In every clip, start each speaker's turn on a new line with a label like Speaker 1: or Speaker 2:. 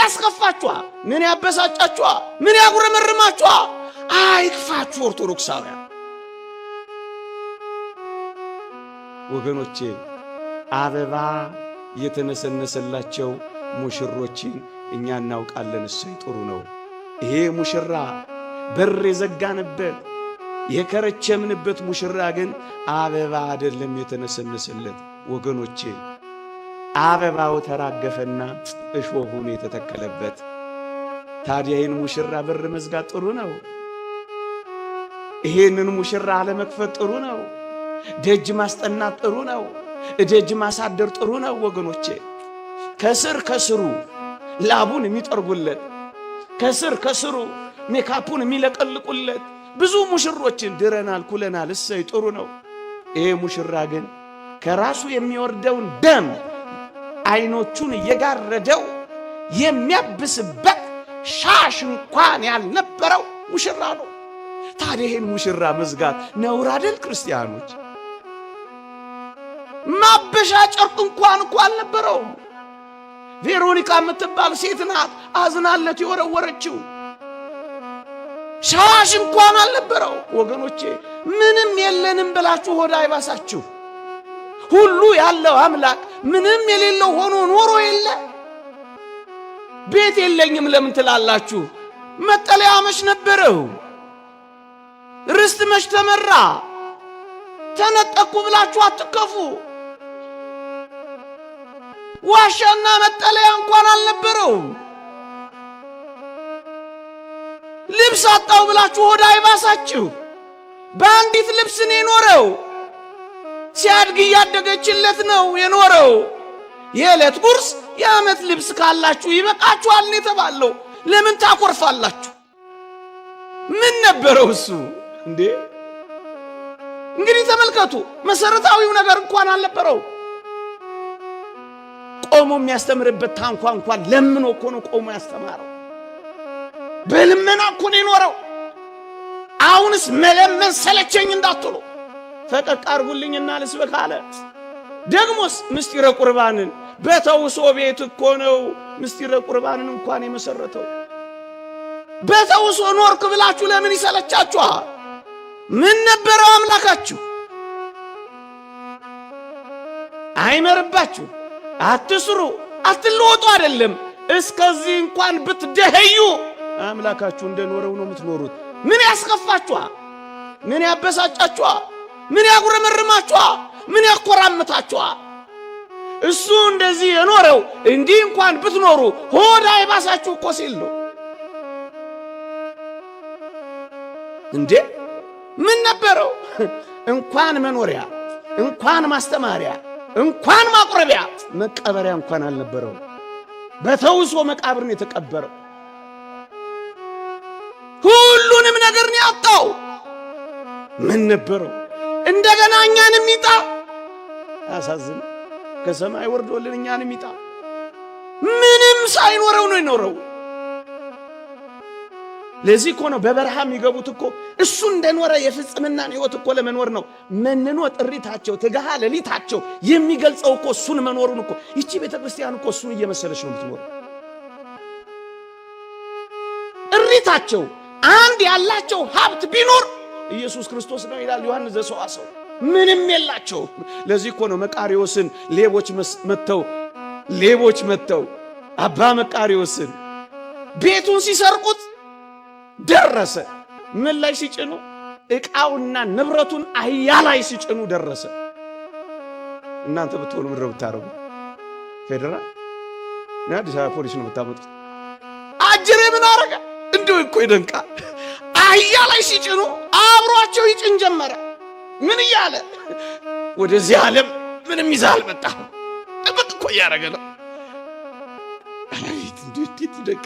Speaker 1: ያስከፋችኋ? ምን ያበሳጫችኋ? ምን ያጉረመርማችኋ? አይክፋችሁ ኦርቶዶክሳውያን ወገኖቼ። አበባ የተነሰነሰላቸው ሙሽሮችን እኛ እናውቃለን። እሰይ ጥሩ ነው። ይሄ ሙሽራ በር የዘጋንበት የከረቸምንበት ሙሽራ ግን አበባ አይደለም የተነሰነሰለት ወገኖቼ። አበባው ተራገፈና እሾሁን የተተከለበት። ታዲያ ይህን ሙሽራ በር መዝጋት ጥሩ ነው? ይሄንን ሙሽራ አለመክፈት ጥሩ ነው? ደጅ ማስጠናት ጥሩ ነው? ደጅ ማሳደር ጥሩ ነው ወገኖቼ? ከስር ከስሩ ላቡን የሚጠርጉለት፣ ከስር ከስሩ ሜካፑን የሚለቀልቁለት ብዙ ሙሽሮችን ድረናል፣ ኩለናል። እሰይ ጥሩ ነው። ይሄ ሙሽራ ግን ከራሱ የሚወርደውን ደም አይኖቹን እየጋረደው የሚያብስበት ሻሽ እንኳን ያልነበረው ሙሽራ ነው። ታዲያ ይህን ሙሽራ መዝጋት ነውር አይደል? ክርስቲያኖች ማበሻ ጨርቅ እንኳን እኮ አልነበረውም። ቬሮኒካ የምትባል ሴት ናት አዝናለት የወረወረችው። ሻሽ እንኳን አልነበረው ወገኖቼ። ምንም የለንም ብላችሁ ሆዳ አይባሳችሁ። ሁሉ ያለው አምላክ ምንም የሌለው ሆኖ ኖሮ የለ? ቤት የለኝም ለምን ትላላችሁ? መጠለያ መች ነበረው? ርስት መች ተመራ? ተነጠቁ ብላችሁ አትከፉ። ዋሻና መጠለያ እንኳን አልነበረው። ልብስ አጣው ብላችሁ ሆዳ አይባሳችሁ። በአንዲት ልብስ ነው የኖረው። ሲያድግ እያደገችለት ነው የኖረው። የዕለት ጉርስ የዓመት ልብስ ካላችሁ ይበቃችኋል ነው የተባለው። ለምን ታኮርፋላችሁ? ምን ነበረው እሱ እንዴ? እንግዲህ ተመልከቱ፣ መሰረታዊው ነገር እንኳን አልነበረው። ቆሞ የሚያስተምርበት ታንኳ እንኳን ለምኖ እኮ ነው ቆሞ ያስተማረው። በልመና እኮ ነው የኖረው። አሁንስ መለመን ሰለቸኝ እንዳትሉ ፈቀቅ አርጉልኝና ልስበክ አለ። ደግሞስ ምስጢረ ቁርባንን በተውሶ ቤት እኮ ነው ምስጢረ ቁርባንን እንኳን የመሰረተው። በተውሶ ኖርክ ብላችሁ ለምን ይሰለቻችኋል? ምን ነበረው አምላካችሁ? አይመርባችሁ፣ አትስሩ፣ አትለወጡ አይደለም። እስከዚህ እንኳን ብትደኸዩ አምላካችሁ እንደኖረው ነው የምትኖሩት። ምን ያስከፋችኋል? ምን ያበሳጫችኋል? ምን ያጉረመርማችኋል? ምን ያኮራምታችኋል? እሱ እንደዚህ የኖረው እንዲህ እንኳን ብትኖሩ ሆዳ አይባሳችሁ እኮ ሲል ነው እንዴ። ምን ነበረው? እንኳን መኖሪያ፣ እንኳን ማስተማሪያ፣ እንኳን ማቁረቢያ መቀበሪያ እንኳን አልነበረው። በተውሶ መቃብር ነው የተቀበረው። ሁሉንም ነገር ነው ያጣው። ምን ነበረው? እንደገና እኛንም ይጣ። አሳዝን። ከሰማይ ወርዶልን እኛንም ይጣ። ምንም ሳይኖረው ነው የኖረው። ለዚህ እኮ ነው በበረሃ የሚገቡት እኮ እሱ እንደኖረ የፍጽምናን ሕይወት እኮ ለመኖር ነው። መንኖ ጥሪታቸው ትጋሃ ሌሊታቸው የሚገልጸው እኮ እሱን መኖሩን እኮ። ይቺ ቤተክርስቲያን እኮ እሱን እየመሰለች ነው የምትኖር። ጥሪታቸው አንድ ያላቸው ሀብት ቢኖር ኢየሱስ ክርስቶስ ነው ይላል ዮሐንስ ዘሰዋሰው። ምንም የላቸው። ለዚህ እኮ ነው መቃሪዎስን ሌቦች መተው አባ መቃሪዎስን ቤቱን ሲሰርቁት ደረሰ። ምን ላይ ሲጭኑ? ዕቃውና ንብረቱን አህያ ላይ ሲጭኑ ደረሰ። እናንተ ብትሆኑ ምድረ ብታረጉ ፌደራል አዲስ አበባ ፖሊስ ነው ብታመጡት። አጅሬ ምን አረገ? እንደው እኮ ይደንቃል። አህያ ላይ ሲጭኑ አብሯቸው ይጭን ጀመረ። ምን እያለ ወደዚህ ዓለም ምንም ይዘህ አልመጣህም። ጥብቅ እኮ እያደረገ ነው። እንዴት ይደንቅ!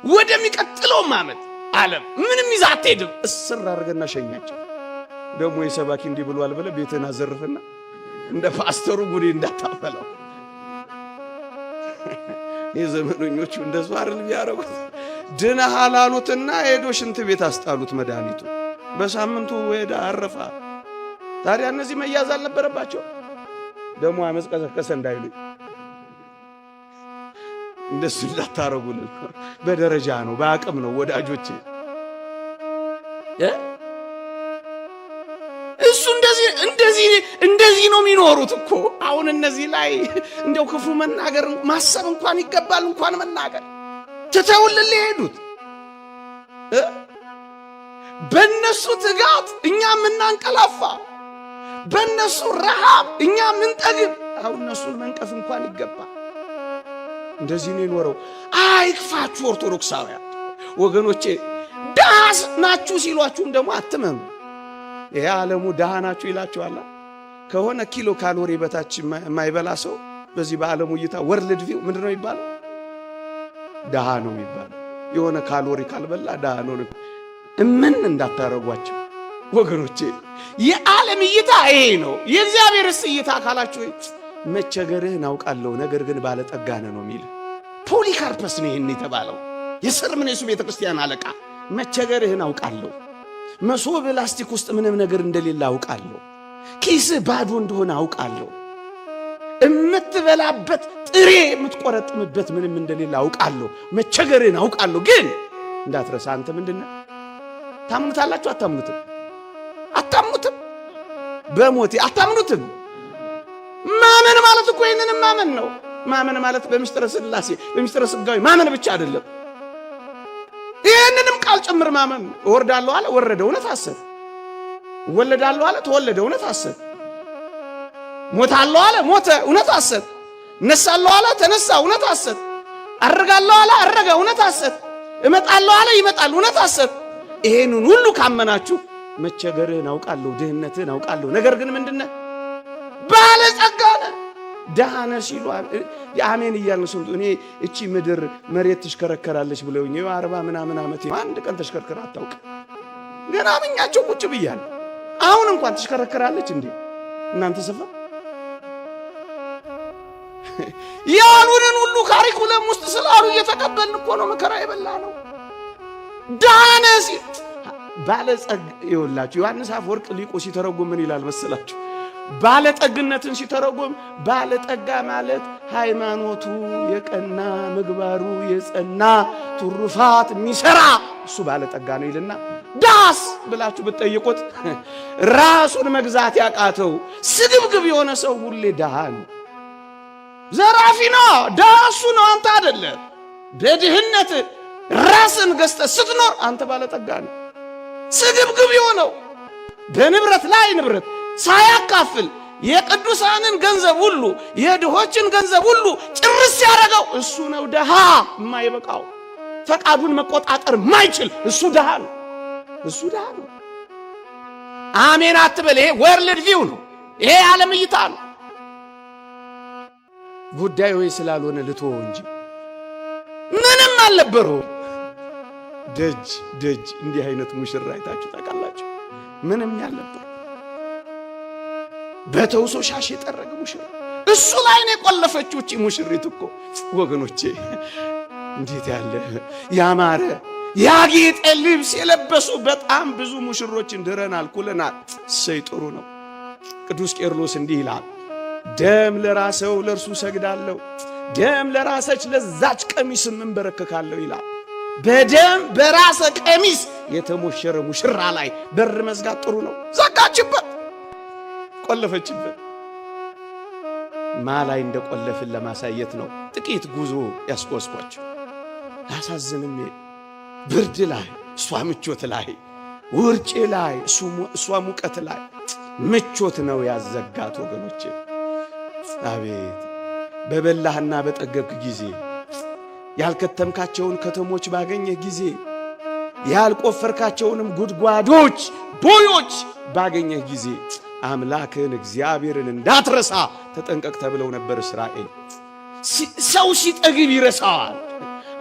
Speaker 1: ወደሚቀጥለው ዓመት ዓለም ምንም ይዘህ አትሄድም። እስር አድርገና ሸኛቸው። ደግሞ የሰባኪ እንዲህ ብሏል ብለህ ቤትህን አዘርፍና እንደ ፓስተሩ ጉዴ እንዳታፈላው። የዘመኖኞቹ እንደሱ አይደል ቢያረጉት? ድነሃል አሉትና ሄዶ ሽንት ቤት አስጣሉት መድኃኒቱ። በሳምንቱ ወደ አረፋ። ታዲያ እነዚህ መያዝ አልነበረባቸው? ደግሞ አመፅ ቀሰቀሰ እንዳይሉኝ እንደሱ እንዳታረጉልን። በደረጃ ነው በአቅም ነው ወዳጆቼ። እሱ እንደዚህ ነው የሚኖሩት እኮ። አሁን እነዚህ ላይ እንደው ክፉ መናገር ማሰብ እንኳን ይገባል፣ እንኳን መናገር ትተውልን ሊሄዱት። በእነሱ ትጋት እኛ ምናንቀላፋ፣ በእነሱ ረሃብ እኛ ምንጠግብ። አሁን እነሱን መንቀፍ እንኳን ይገባል። እንደዚህ ነው የኖረው። አይክፋችሁ ኦርቶዶክሳውያን ወገኖቼ። ድሃ ናችሁ ሲሏችሁም ደግሞ አትመኑ። ይሄ ዓለሙ ድሃ ናችሁ ይላችኋል። ከሆነ ኪሎ ካሎሪ በታች የማይበላ ሰው በዚህ በዓለሙ እይታ ወርልድ ቪው ምንድን ነው የሚባለው? ድሃ ነው የሚባለው። የሆነ ካሎሪ ካልበላ ድሃ ነው። ምን እንዳታረጓቸው ወገኖቼ። የዓለም እይታ ይሄ ነው። የእግዚአብሔርስ እይታ ካላችሁ መቸገርህን አውቃለሁ ነገር ግን ባለጠጋ ነህ ነው የሚል ፖሊካርፐስ ነው ይሄን የተባለው የሰርምኔሱ ቤተክርስቲያን አለቃ። መቸገርህን አውቃለሁ፣ መሶብ ላስቲክ ውስጥ ምንም ነገር እንደሌለ አውቃለሁ፣ ኪስህ ባዶ እንደሆነ አውቃለሁ፣ እምትበላበት ጥሬ የምትቆረጥምበት ምንም እንደሌለ አውቃለሁ፣ መቸገርህን አውቃለሁ። ግን እንዳትረሳ አንተ ምንድነው? ታምኑታላችሁ? አታምኑትም? አታምኑትም? በሞቴ አታምኑትም? ማመን ማለት እኮ ይሄንን ማመን ነው። ማመን ማለት በሚስጥረ ሥላሴ በሚስጥረ ሥጋዌ ማመን ብቻ አይደለም፣ ይሄንንም ቃል ጭምር ማመን። እወርዳለሁ አለ ወረደ፣ እውነት ሐሰት። እወለዳለሁ አለ ተወለደ፣ እውነት ሐሰት። ሞታለሁ አለ ሞተ፣ እውነት ሐሰት። እነሳለሁ አለ ተነሳ፣ እውነት ሐሰት። አርጋለሁ አለ አረገ፣ እውነት ሐሰት። እመጣለሁ አለ ይመጣል፣ እውነት ሐሰት። ይሄንን ሁሉ ካመናችሁ መቸገርህን አውቃለሁ፣ ድህነትህን አውቃለሁ፣ ነገር ግን ምንድነው? ባለጸጋ ነህ። ድሃ ነህ ሲሉ አሜን እያልን ስንቱ። እኔ እቺ ምድር መሬት ትሽከረከራለች ብለውኝ 40 ምናምን ዓመት አንድ ቀን ተሽከርከራ አታውቅ። ገና አምኛቸው ቁጭ ብያለሁ። አሁን እንኳን ትሽከረከራለች እንዴ እናንተ ሰፈር? ያሉንን ሁሉ ካሪኩለም ውስጥ ስላሉ እየተቀበልን እኮ ነው መከራ የበላ ነው። ድሃ ነህ ሲል ባለጸጋ ይኸውላችሁ። ዮሐንስ አፈወርቅ ሊቁ ሲተረጉም ምን ይላል መሰላችሁ? ባለጠግነትን ሲተረጉም ባለጠጋ ማለት ሃይማኖቱ የቀና ምግባሩ የጸና ትሩፋት የሚሰራ እሱ ባለጠጋ ነው ይልና፣ ዳስ ብላችሁ ብትጠይቁት ራሱን መግዛት ያቃተው ስግብግብ የሆነ ሰው ሁሌ ድሃ ነው። ዘራፊ ነው፣ ድሃ እሱ ነው፣ አንተ አይደለም። በድህነት ራስን ገዝተህ ስትኖር አንተ ባለጠጋ ነው። ስግብግብ የሆነው በንብረት ላይ ንብረት ሳያካፍል የቅዱሳንን ገንዘብ ሁሉ የድሆችን ገንዘብ ሁሉ ጭርስ ያደረገው እሱ ነው ድሃ። የማይበቃው ፈቃዱን መቆጣጠር ማይችል እሱ ድሃ ነው። እሱ ድሃ ነው። አሜን አትበል። ይሄ ወርልድ ቪው ነው። ይሄ ዓለም እይታ ነው። ጉዳዩ ወይ ስላልሆነ ልትወው እንጂ ምንም አልነበረው። ደጅ እንዲህ አይነት ሙሽራ አይታችሁ ታውቃላችሁ? ምንም ያልነበረው በተውሶ ሻሽ የጠረገ ሙሽራ እሱ ላይ ነው የቆለፈችው። እቺ ሙሽሪት እኮ ወገኖቼ እንዴት ያለ ያማረ ያጌጠ ልብስ የለበሱ በጣም ብዙ ሙሽሮችን ድረናል፣ ኩለናል። ሰይጥሩ ነው። ቅዱስ ቄርሎስ እንዲህ ይላል፣ ደም ለራሰው ለእርሱ ሰግዳለሁ፣ ደም ለራሰች ለዛች ቀሚስ እንበረከካለሁ ይላል። በደም በራሰ ቀሚስ የተሞሸረ ሙሽራ ላይ በር መዝጋት ጥሩ ነው። ዘጋችበት፣ ቆለፈችበት። ማላይ እንደቆለፍን ለማሳየት ነው። ጥቂት ጉዞ ያስቆስቋቸው። ያሳዝንም። ብርድ ላይ እሷ ምቾት ላይ፣ ውርጭ ላይ እሷ ሙቀት ላይ ምቾት ነው ያዘጋት ወገኖቼ። አቤት በበላህና በጠገብክ ጊዜ፣ ያልከተምካቸውን ከተሞች ባገኘህ ጊዜ፣ ያልቆፈርካቸውንም ጉድጓዶች ቦዮች ባገኘህ ጊዜ አምላክን እግዚአብሔርን እንዳትረሳ ተጠንቀቅ ተብለው ነበር እስራኤል። ሰው ሲጠግብ ይረሳዋል።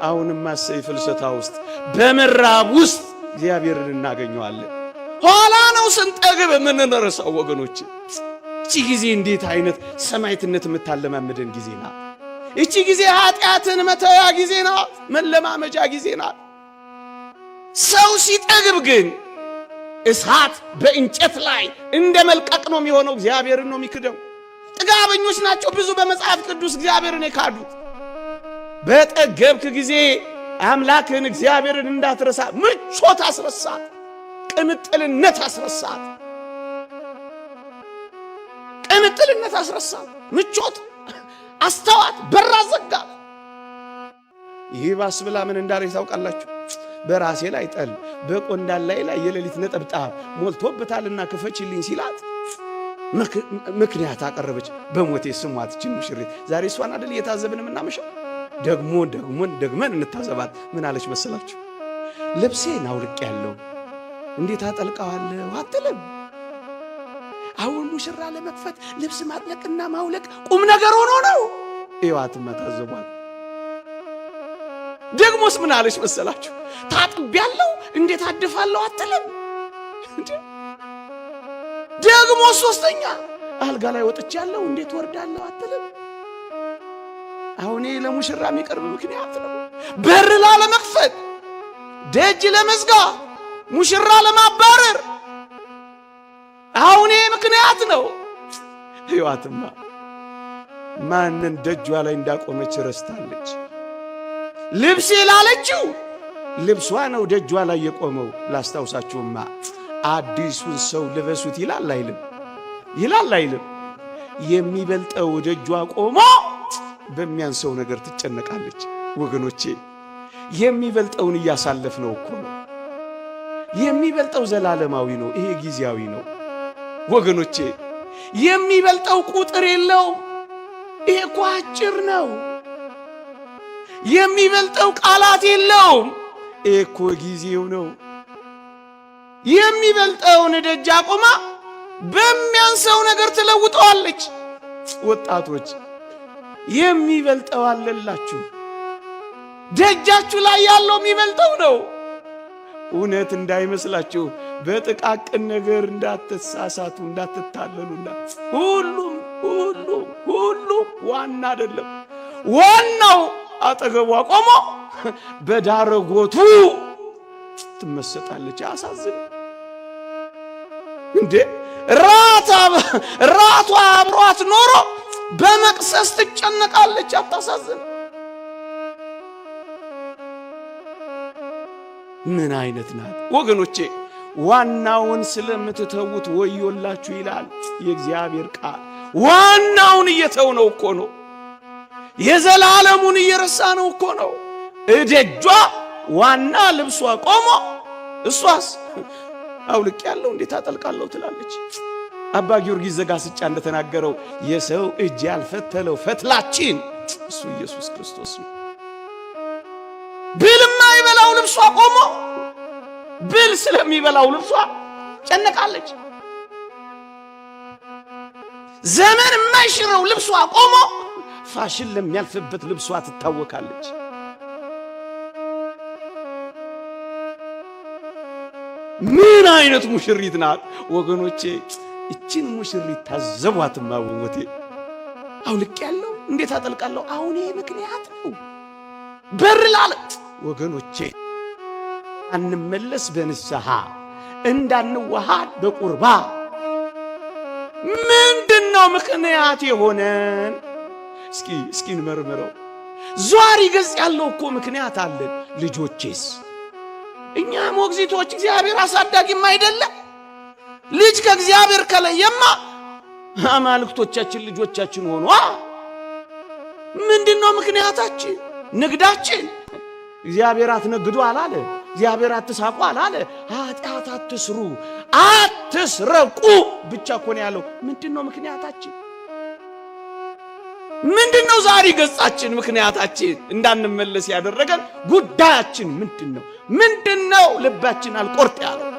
Speaker 1: አሁንም አሰይ ፍልሰታ ውስጥ በመራብ ውስጥ እግዚአብሔርን እናገኘዋለን። ኋላ ነው ስንጠግብ የምንረሳው ወገኖች። እቺ ጊዜ እንዴት አይነት ሰማዕትነት የምታለማመደን ጊዜ ናት። እቺ ጊዜ ኃጢአትን መተያ ጊዜ ናት፣ መለማመጃ ጊዜ ናት። ሰው ሲጠግብ ግን እሳት በእንጨት ላይ እንደ መልቀቅ ነው የሚሆነው። እግዚአብሔርን ነው የሚክደው። ጥጋበኞች ናቸው ብዙ በመጽሐፍ ቅዱስ እግዚአብሔርን የካዱት። በጠገብክ ጊዜ አምላክን እግዚአብሔርን እንዳትረሳ ምቾት አስረሳት፣ ቅምጥልነት አስረሳት፣ ቅምጥልነት አስረሳት፣ ምቾት አስተዋት፣ በራ ዘጋት። ይህ ባስ ብላ ምን እንዳለች ታውቃላችሁ? በራሴ ላይ ጠል በቆንዳላይ ላይ የሌሊት ነጠብጣብ ሞልቶበታልና ክፈችልኝ ሲላት ምክንያት አቀረበች። በሞቴ ስሟት እችን ሙሽሪት። ዛሬ እሷን አይደል እየታዘብን የምናመሸው? ደግመን እንታዘባት። ምን አለች መሰላችሁ? ልብሴን አውልቄያለሁ እንዴት አጠልቀዋለሁ አትልም። አሁን ሙሽራ ለመክፈት ልብስ ማጥለቅና ማውለቅ ቁም ነገር ሆኖ ነው። እዋትማ ታዘቧት። ደግሞስ ምን አለች መሰላችሁ? ታጥቤያለሁ እንዴት አድፋለሁ አትልም። ደግሞ ሶስተኛ አልጋ ላይ ወጥቻለሁ እንዴት ወርዳለሁ አትልም። አሁን ለሙሽራ የሚቀርብ ምክንያት ነው። በር ላለመክፈት፣ ደጅ ለመዝጋ፣ ሙሽራ ለማባረር አሁን ምክንያት ነው። ሕይወትማ ማንን ደጇ ላይ እንዳቆመች ረስታለች። ልብሴ ላለችው ልብሷ ነው ደጇ ላይ የቆመው። ላስታውሳችሁማ አዲሱን ሰው ልበሱት ይላል አይልም? ይላል አይልም? የሚበልጠው ደጇ ቆሞ በሚያንሰው ነገር ትጨነቃለች። ወገኖቼ የሚበልጠውን እያሳለፍ ነው እኮ ነው። የሚበልጠው ዘላለማዊ ነው፣ ይሄ ጊዜያዊ ነው። ወገኖቼ የሚበልጠው ቁጥር የለውም፣ ይሄ እኮ አጭር ነው። የሚበልጠው ቃላት የለውም፣ ይሄ እኮ ጊዜው ነው። የሚበልጠውን ደጅ አቆማ በሚያንሰው ነገር ትለውጠዋለች። ወጣቶች የሚበልጠው አለላችሁ። ደጃችሁ ላይ ያለው የሚበልጠው ነው። እውነት እንዳይመስላችሁ፣ በጥቃቅን ነገር እንዳትሳሳቱ፣ እንዳትታለሉና ሁሉም ዋና አይደለም። ዋናው አጠገቧ ቆሞ በዳረጎቱ ትመሰጣለች። አሳዝን እንዴ! ራቷ አብሯት ኖሮ በመቅሰስ ትጨነቃለች። አታሳዝን? ምን አይነት ናት ወገኖቼ! ዋናውን ስለምትተውት ወዮላችሁ ይላል የእግዚአብሔር ቃል። ዋናውን እየተውነው እኮ ነው። የዘላለሙን እየረሳ ነው እኮ ነው። እደጇ ዋና ልብሷ ቆሞ እሷስ አውልቄያለሁ እንዴት አጠልቃለሁ ትላለች። አባ ጊዮርጊስ ዘጋስጫ እንደተናገረው የሰው እጅ ያልፈተለው ፈትላችን እሱ ኢየሱስ ክርስቶስ ነው። ብል የማይበላው ልብሷ ቆሞ ብል ስለሚበላው ልብሷ ጨነቃለች። ዘመን የማይሽረው ልብሷ ቆሞ ፋሽን ለሚያልፍበት ልብሷ ትታወካለች። ምን አይነት ሙሽሪት ናት ወገኖቼ! እቺን ሙሽሪት ታዘቧትማ። ወሞቴ አውልቄያለሁ እንዴት አጠልቃለሁ? አሁን ይሄ ምክንያት ነው። በር ላለ ወገኖቼ አንመለስ በንስሐ እንዳንዋሃድ በቁርባ ምንድነው ምክንያት የሆነን? እስኪ እንመርምረው። ዟሪ ገጽ ያለው እኮ ምክንያት አለን። ልጆቼስ እኛ ሞግዚቶች እግዚአብሔር አሳዳጊም አይደለም። ልጅ ከእግዚአብሔር ከለየማ አማልክቶቻችን ልጆቻችን ሆኗ። ምንድነው ምክንያታችን? ንግዳችን። እግዚአብሔር አትነግዱ አላለ። እግዚአብሔር አትሳቁ አላለ። ኃጢአት አትስሩ፣ አትስረቁ ብቻ እኮ ነው ያለው። ምንድነው ምክንያታችን? ምንድነው ዛሬ ገጻችን? ምክንያታችን እንዳንመለስ ያደረገን ጉዳያችን ምንድነው? ልባችን አልቆርጥ ያለው